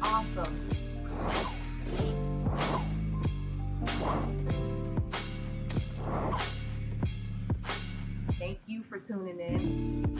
Awesome. Thank you for tuning in.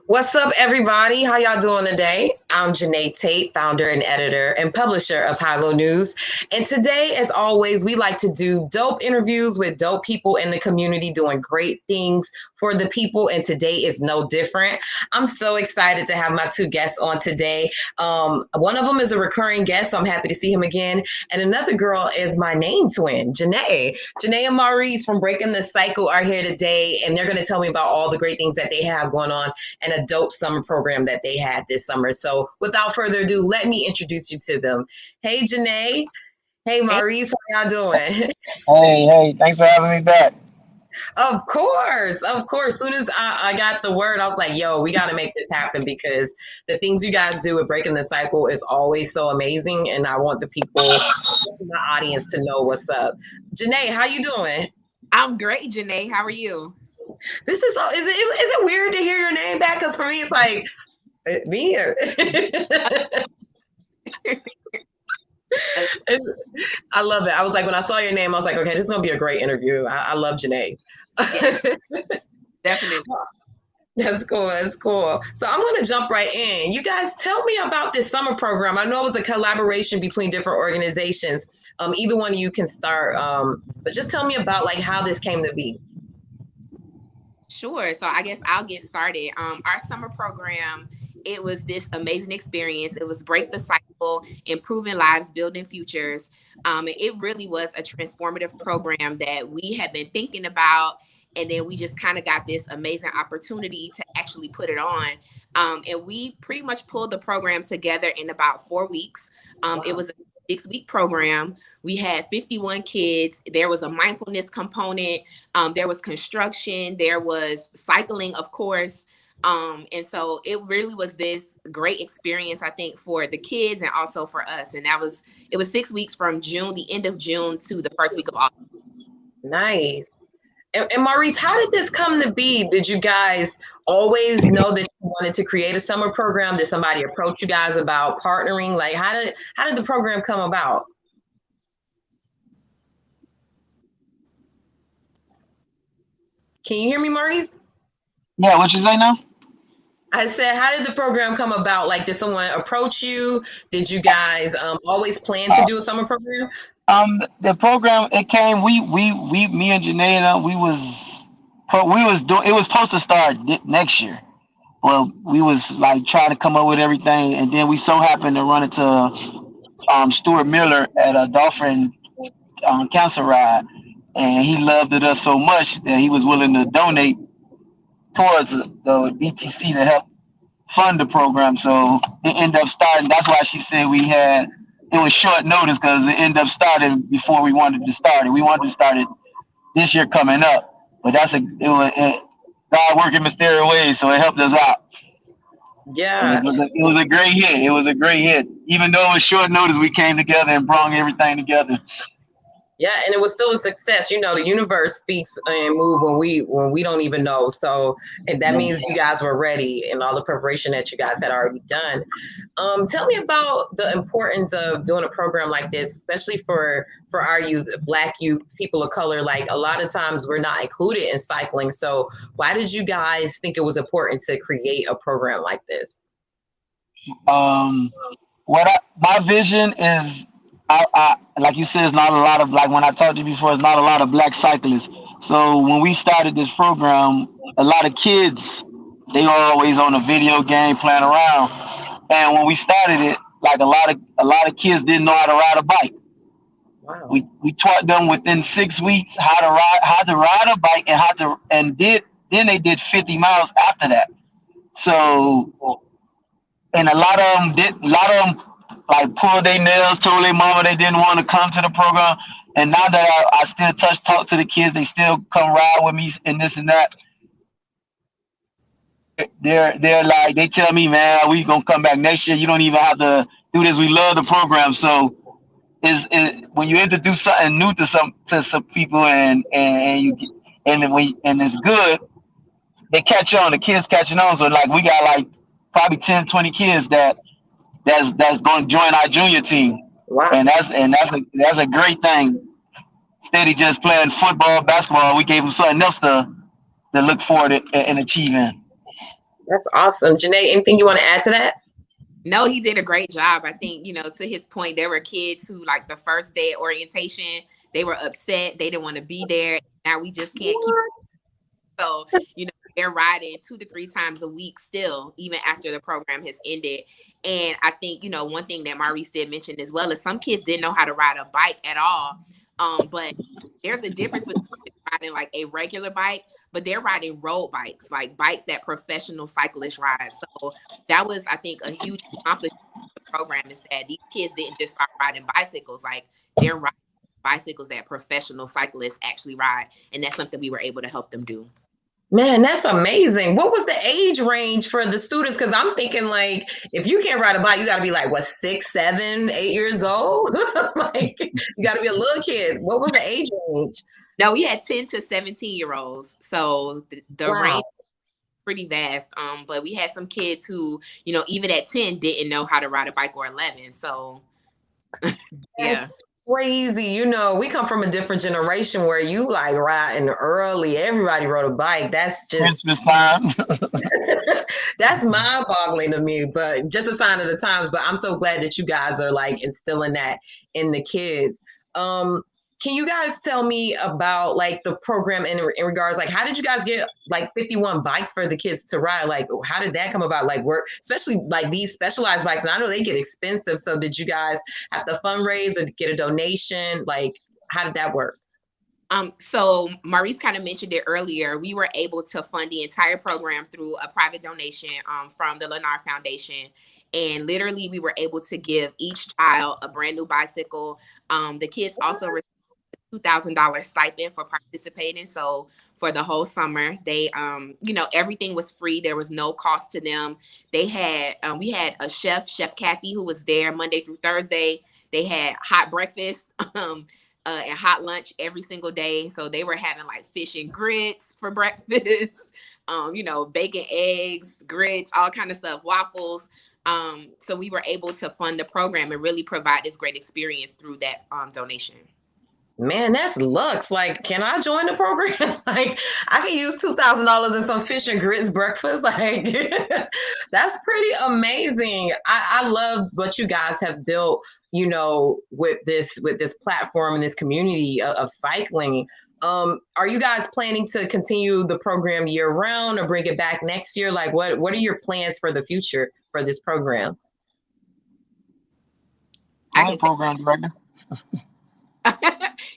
What's up, everybody? How y'all doing today? I'm Janey Tate, founder and editor and publisher of High Low News. And today, as always, we like to do dope interviews with dope people in the community doing great things for the people. And today is no different. I'm so excited to have my two guests on today. One of them is a recurring guest, so I'm happy to see him again. And another girl is my name twin, Janae. Janae and Maurice from Breaking the Cycle are here today, and they're going to tell me about all the great things that they have going on and a dope summer program that they had this summer. So without further ado, let me introduce you to them. Hey, Janae. Hey, Maurice. How y'all doing? Hey, thanks for having me back. Of course. Of course. As soon as I got the word, I was like, yo, we got to make this happen because the things you guys do with Breaking the Cycle is always so amazing. And I want the people, my audience, to know what's up. Janae, how you doing? I'm great, Janae. How are you? This is it weird to hear your name back? Because for me, it's like, me here. I love it. I was like, when I saw your name, I was like, okay, this is gonna be a great interview. I love Janae's. Yeah, definitely. That's cool. That's cool. So I'm gonna jump right in. You guys, tell me about this summer program. I know it was a collaboration between different organizations. Either one of you can start. But just tell me about like how this came to be. Sure. So I guess I'll get started. Our summer program, it was this amazing experience. It was Break the Cycle, Improving Lives, Building Futures. And it really was a transformative program that we had been thinking about. And then we just kind of got this amazing opportunity to actually put it on. And we pretty much pulled the program together in about 4 weeks. It was a 6-week program. We had 51 kids. There was a mindfulness component. There was construction. There was cycling, of course. And so it really was this great experience, I think, for the kids and also for us. And it was 6 weeks from June, the end of June to the first week of August. Nice. And Maurice, how did this come to be? Did you guys always know that you wanted to create a summer program? Did somebody approach you guys about partnering? Like, how did the program come about? Can you hear me, Maurice? Yeah, what you say now? I said, how did the program come about? Like, did someone approach you? Did you guys always plan to do a summer program? The program it came. Me and Janae and we was doing. It was supposed to start next year. Well, we was like trying to come up with everything, and then we so happened to run into Stuart Miller at a Dolphin cancer ride, and he loved it us so much that he was willing to donate towards the BTC to help fund the program. So it ended up starting. That's why she said it was short notice because it ended up starting before we wanted to start it. We wanted to start it this year coming up, but God working mysterious ways, so it helped us out. And Yeah. it was a great hit. It was a great hit. Even though it was short notice, we came together and brought everything together. Yeah, and it was still a success. You know, the universe speaks and move when we don't even know. So and that Yeah. means you guys were ready and all the preparation that you guys had already done. Tell me about the importance of doing a program like this, especially for our youth, Black youth, people of color. Like a lot of times we're not included in cycling. So why did you guys think it was important to create a program like this? Um, my vision is, like you said, it's not a lot of like when I talked to you before, it's not a lot of black cyclists. So when we started this program, a lot of kids they were always on a video game playing around, and when we started it, like a lot of kids didn't know how to ride a bike. Wow. We taught them within 6 weeks how to ride a bike and how to and did then they did 50 miles after that. So and a lot of them like pulled their nails, told their mama they didn't want to come to the program. And now that I still talk to the kids, they still come ride with me and this and that. they're like, they tell me, man, we gonna come back next year. You don't even have to do this. We love the program. So is when you introduce something new to some people and you get, and it's good, they catch on. The kids catching on. So like we got like probably 10, 20 kids that's going to join our junior team, Wow. and that's a great thing. Instead of just playing football, basketball, we gave them something else to look forward to and achieving. That's awesome. Janae, anything you want to add to that? No, he did a great job. I think, to his point, there were kids who, like, the first day of orientation, they were upset. They didn't want to be there. Now we just can't keep. So, they're riding 2 to 3 times a week still, even after the program has ended. And I think, one thing that Maurice did mention as well is some kids didn't know how to ride a bike at all. But there's a difference between riding like a regular bike, but they're riding road bikes, like bikes that professional cyclists ride. So that was, I think, a huge accomplishment of the program, is that these kids didn't just start riding bicycles, like they're riding bicycles that professional cyclists actually ride. And that's something we were able to help them do. Man, that's amazing. What was the age range for the students? Because I'm thinking, like, if you can't ride a bike, you got to be like, what, 6, 7, 8 years old? Like, you got to be a little kid. What was the age range? No, we had 10 to 17-year-olds. So the Wow. range pretty vast. But we had some kids who, even at 10 didn't know how to ride a bike, or 11. So yeah. Crazy. We come from a different generation where you like riding early. Everybody rode a bike. That's just Christmas time. that's mind-boggling to me, but just a sign of the times. But I'm so glad that you guys are like instilling that in the kids. Can you guys tell me about like the program in regards, like, how did you guys get like 51 bikes for the kids to ride? Like, how did that come about? Like, especially like these specialized bikes, and I know they get expensive. So did you guys have to fundraise or get a donation? Like, how did that work? So Maurice kind of mentioned it earlier. We were able to fund the entire program through a private donation from the Lennar Foundation. And literally we were able to give each child a brand new bicycle. The kids also received a $2,000 stipend for participating. So for the whole summer, they, everything was free. There was no cost to them. They had, we had a Chef Kathy, who was there Monday through Thursday. They had hot breakfast. And hot lunch every single day. So they were having like fish and grits for breakfast, bacon, eggs, grits, all kind of stuff, waffles. So we were able to fund the program and really provide this great experience through that donation. Man, that's lux. Like, can I join the program? Like, I can use $2,000 in some fish and grits breakfast. Like, that's pretty amazing. I love what you guys have built, with this platform and this community of cycling. Are you guys planning to continue the program year round or bring it back next year? Like, what are your plans for the future for this program? Program director.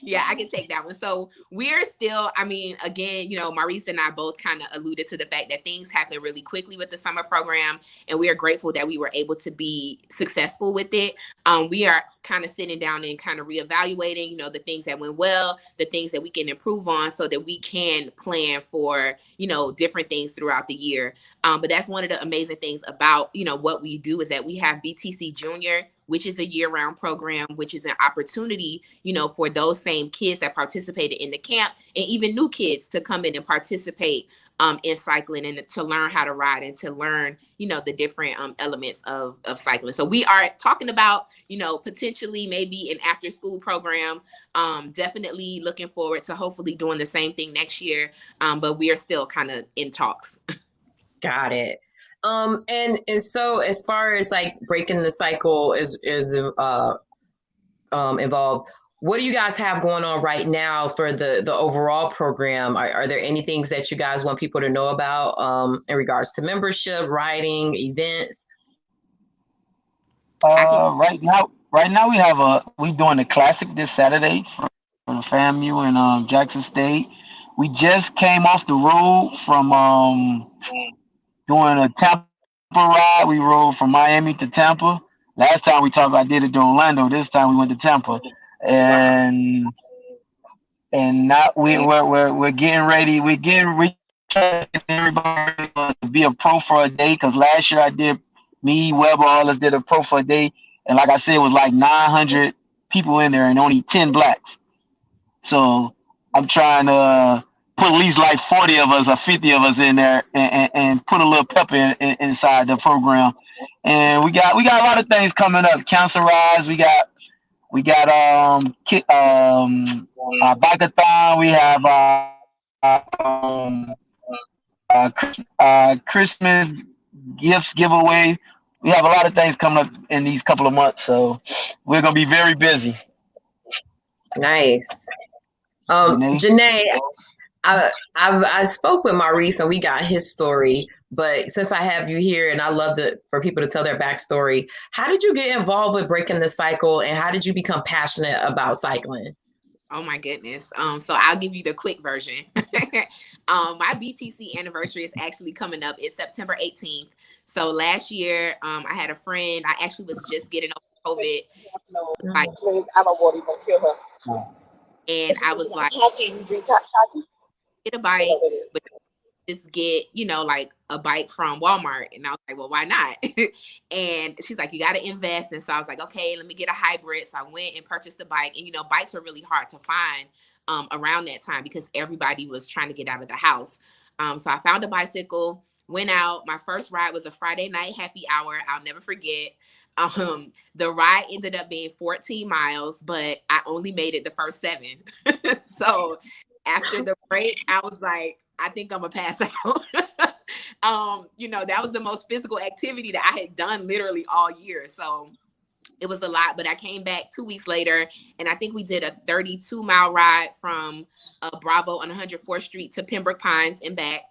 Yeah, I can take that one. So we're still, again, Maurice and I both kind of alluded to the fact that things happen really quickly with the summer program, and we are grateful that we were able to be successful with it. We are kind of sitting down and kind of reevaluating, the things that went well, the things that we can improve on so that we can plan for, different things throughout the year. But that's one of the amazing things about, what we do, is that we have BTC Junior, which is a year-round program, which is an opportunity, for those same kids that participated in the camp, and even new kids to come in and participate in cycling, and to learn how to ride, and to learn, the different elements of cycling. So we are talking about, potentially maybe an after-school program. Definitely looking forward to hopefully doing the same thing next year, but we are still kind of in talks. Got it. And so as far as like breaking the cycle is involved, what do you guys have going on right now for the overall program? Are there any things that you guys want people to know about in regards to membership, riding, events? Right now we doing a classic this Saturday for the FAMU and Jackson State. We just came off the road from doing a Tampa ride. We rode from Miami to Tampa. Last time we talked, I did it to Orlando. This time we went to Tampa, and now we're getting ready. trying to get everybody to be a pro for a day. Because last year me, Weber, all us did a pro for a day. And like I said, it was like 900 people in there and only 10 blacks. So I'm trying to put at least like 40 of us or 50 of us in there and put a little pep inside the program. And we got a lot of things coming up. Cancer Rise. We got bike-a-thon. We have Christmas gifts giveaway. We have a lot of things coming up in these couple of months, so we're gonna be very busy. Nice. Janae, I spoke with Maurice and we got his story, but since I have you here and I love for people to tell their backstory, how did you get involved with breaking the cycle and how did you become passionate about cycling? Oh my goodness. So I'll give you the quick version. My BTC anniversary is actually coming up. It's September 18th. So last year, I had a friend. I actually was just getting over COVID. And I was like, get a bike, but just get, like a bike from Walmart. And I was like, well, why not? And she's like, you got to invest. And so I was like, okay, let me get a hybrid. So I went and purchased a bike. And, bikes were really hard to find around that time because everybody was trying to get out of the house. So I found a bicycle, went out. My first ride was a Friday night happy hour. I'll never forget. The ride ended up being 14 miles, but I only made it the first 7. So after the break, I was like, I think I'm gonna pass out. That was the most physical activity that I had done literally all year. So it was a lot, but I came back 2 weeks later and I think we did a 32-mile ride from Bravo on 104th Street to Pembroke Pines and back.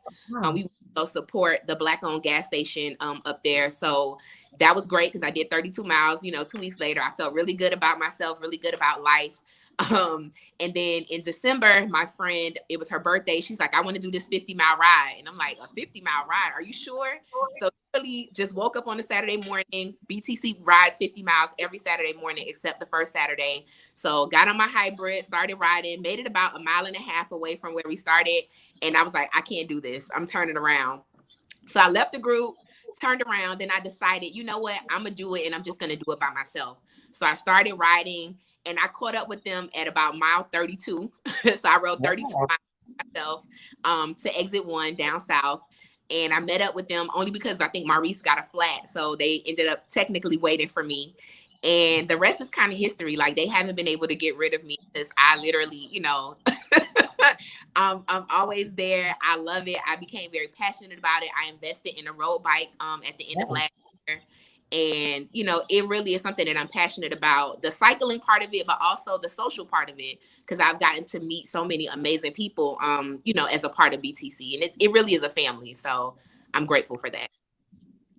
We support the Black-owned gas station up there. So that was great because I did 32 miles, 2 weeks later. I felt really good about myself, really good about life. And then in December, my friend, it was her birthday. She's like, I want to do this 50-mile ride. And I'm like, a 50-mile ride? Are you sure? So really just woke up on a Saturday morning. BTC rides 50 miles every Saturday morning, except the first Saturday. So got on my hybrid, started riding, made it about 1.5 miles away from where we started. And I was like, I can't do this. I'm turning around. So I left the group, turned around. Then I decided, you know what? I'm going to do it and I'm just going to do it by myself. So I started riding. And I caught up with them at about mile 32. So I rode 32 miles myself to exit 1 down south. And I met up with them only because I think Maurice got a flat. So they ended up technically waiting for me. And the rest is kind of history. Like they haven't been able to get rid of me because I literally, I'm always there. I love it. I became very passionate about it. I invested in a road bike at the end of last year. And, it really is something that I'm passionate about, the cycling part of it, but also the social part of it, because I've gotten to meet so many amazing people, as a part of BTC. And it really is a family. So I'm grateful for that.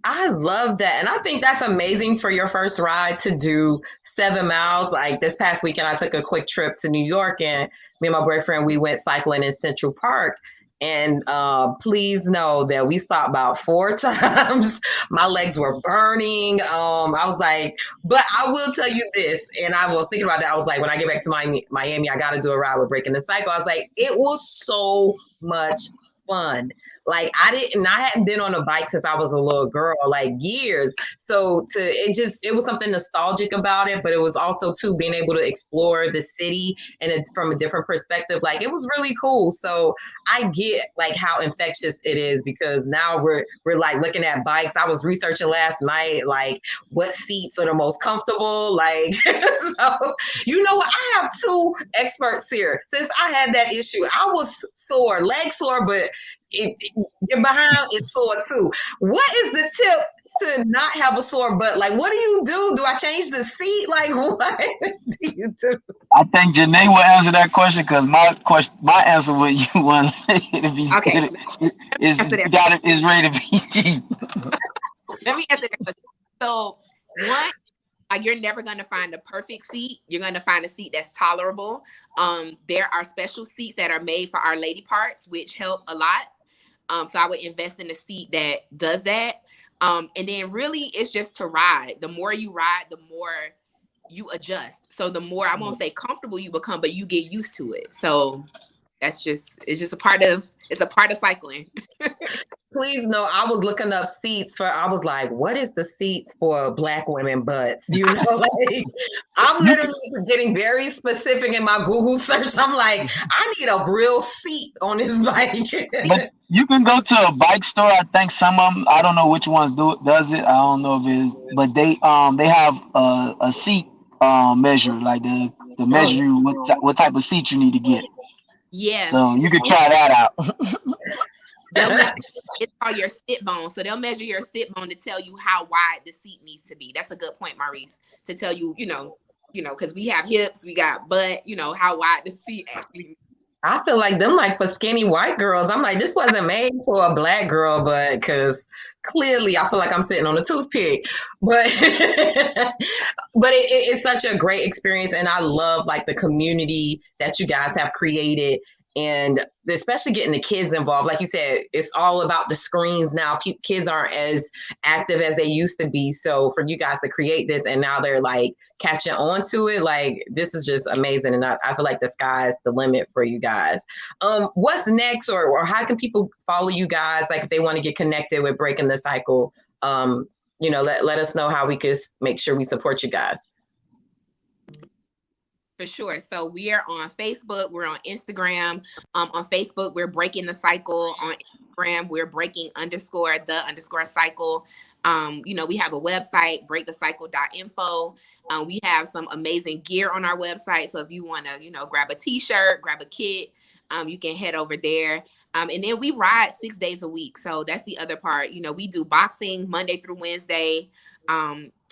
I love that. And I think that's amazing for your first ride to do 7 miles. Like this past weekend, I took a quick trip to New York and me and my boyfriend, we went cycling in Central Park. And please know that we stopped about 4 times. My legs were burning. I was like, but I will tell you this. And I was thinking about that. I was like, when I get back to Miami, I got to do a ride with Breaking the Cycle. I was like, it was so much fun. Like I hadn't been on a bike since I was a little girl, like years. So it was something nostalgic about it, but it was also too being able to explore the city and from a different perspective. Like it was really cool. So I get like how infectious it is because now we're like looking at bikes. I was researching last night, like what seats are the most comfortable. Like, so you know what? I have 2 experts here. Since I had that issue, I was sore, leg sore, but your behind is sore too. What is the tip to not have a sore butt? Like, what do you do? Do I change the seat? Like, what do you do? I think Janae will answer that question because my answer with you one to be okay. is ready to be. Let me answer that question. So one, you're never going to find a perfect seat. You're going to find a seat that's tolerable. There are special seats that are made for our lady parts, which help a lot. So I would invest in a seat that does that. And then really it's just to ride. The more you ride, the more you adjust. So the more, I won't say comfortable you become, but you get used to it. So it's just a part of It's a part of cycling. Please know, I was looking up seats I was like, what is the seats for Black women butts? You know, like I'm literally getting very specific in my Google search. I'm like, I need a real seat on this bike. But you can go to a bike store. I think some of them, I don't know which ones does it. I don't know if it's, but they have a seat measure, like the measure you what type of seat you need to get. Yeah. So you can try that out. It's called your sit bone. So they'll measure your sit bone to tell you how wide the seat needs to be. That's a good point, Maurice, to tell you, because we have hips, we got butt, how wide the seat actually. I feel like them like for skinny white girls. I'm like, this wasn't made for a Black girl, but because clearly I feel like I'm sitting on a toothpick. But but it's such a great experience, and I love like the community that you guys have created. And especially getting the kids involved. Like you said, it's all about the screens now. Kids aren't as active as they used to be. So for you guys to create this and now they're like catching on to it, like this is just amazing. And I feel like the sky's the limit for you guys. What's next, or how can people follow you guys? Like if they want to get connected with Breaking the Cycle, let us know how we could make sure we support you guys. For sure. So we are on Facebook. We're on Instagram. On Facebook, we're Breaking the Cycle. On Instagram, we're breaking_the_cycle. We have a website, breakthecycle.info. We have some amazing gear on our website. So if you want to, grab a t-shirt, grab a kit, you can head over there. And then we ride 6 days a week. So that's the other part. We do boxing Monday through Wednesday.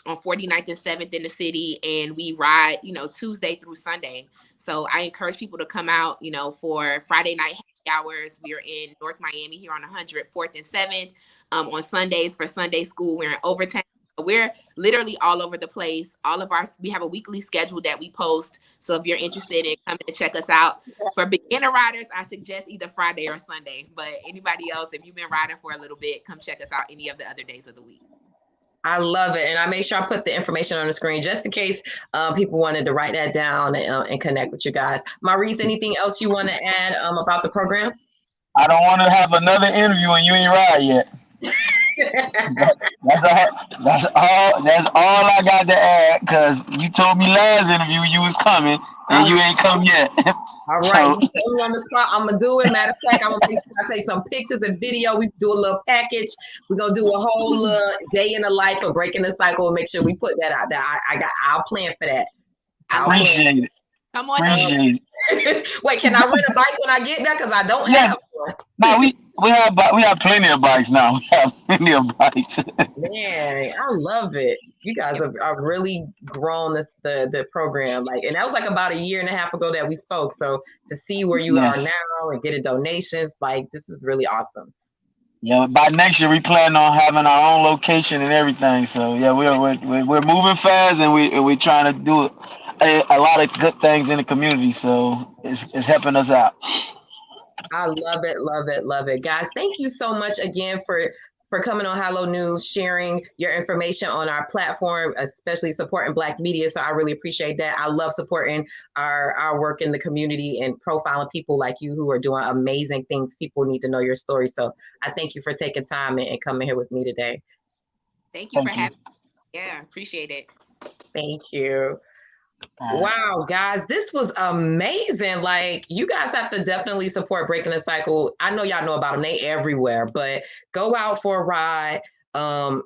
On 49th and 7th in the city, and we ride, Tuesday through Sunday. So I encourage people to come out, for Friday night happy hours. We are in North Miami here on 100, 4th and 7th. On Sundays for Sunday school, we're in Overtown. We're literally all over the place. We have a weekly schedule that we post. So if you're interested in coming to check us out, for beginner riders, I suggest either Friday or Sunday. But anybody else, if you've been riding for a little bit, come check us out any of the other days of the week. I love it. And I made sure I put the information on the screen just in case people wanted to write that down and connect with you guys. Maurice, anything else you want to add about the program? I don't want to have another interview and you ain't ride yet. That's all I got to add, because you told me last interview you was coming and you ain't come yet. All right, you put me on the spot. I'm gonna do it. Matter of fact, I'm gonna make sure I take some pictures and video. We do a little package. We're gonna do a whole day in the life of Breaking the Cycle and make sure we put that out there. I'll plan for that. Appreciate it. Come on. Appreciate it. Wait, can I rent a bike when I get there? Because I don't have one. No, we have plenty of bikes now. We have plenty of bikes. Man, I love it. You guys have really grown the program, and that was like about a year and a half ago that we spoke. So to see where you are now and getting donations, this is really awesome. Yeah, by next year we plan on having our own location and everything. So yeah, we're moving fast, and we're trying to do a lot of good things in the community. So it's helping us out. I love it, love it, love it, guys. Thank you so much again for coming on Halo News, sharing your information on our platform, especially supporting Black media. So I really appreciate that. I love supporting our work in the community and profiling people like you who are doing amazing things. People need to know your story. So I thank you for taking time and coming here with me today. Thank you for having me. Yeah, appreciate it. Thank you. Wow, guys, this was amazing. You guys have to definitely support Breaking the Cycle. I know y'all know about them. They everywhere, but go out for a ride.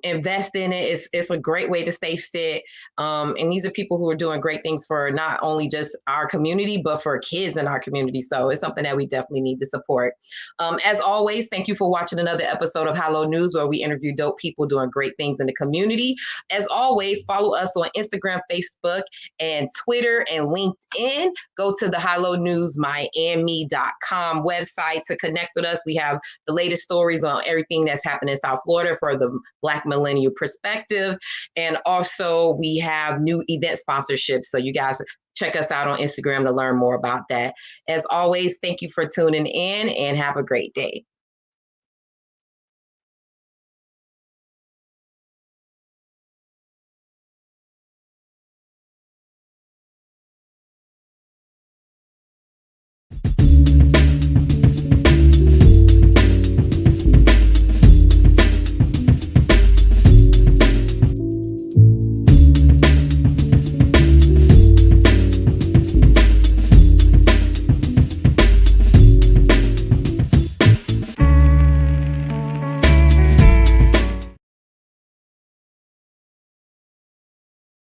Invest in it. It's a great way to stay fit. And these are people who are doing great things for not only just our community, but for kids in our community. So it's something that we definitely need to support. As always, thank you for watching another episode of Halo News, where we interview dope people doing great things in the community. As always, follow us on Instagram, Facebook, and Twitter and LinkedIn. Go to the HaloNewsMiami.com website to connect with us. We have the latest stories on everything that's happening in South Florida for the Black millennial perspective. And also we have new event sponsorships. So you guys check us out on Instagram to learn more about that. As always, thank you for tuning in and have a great day.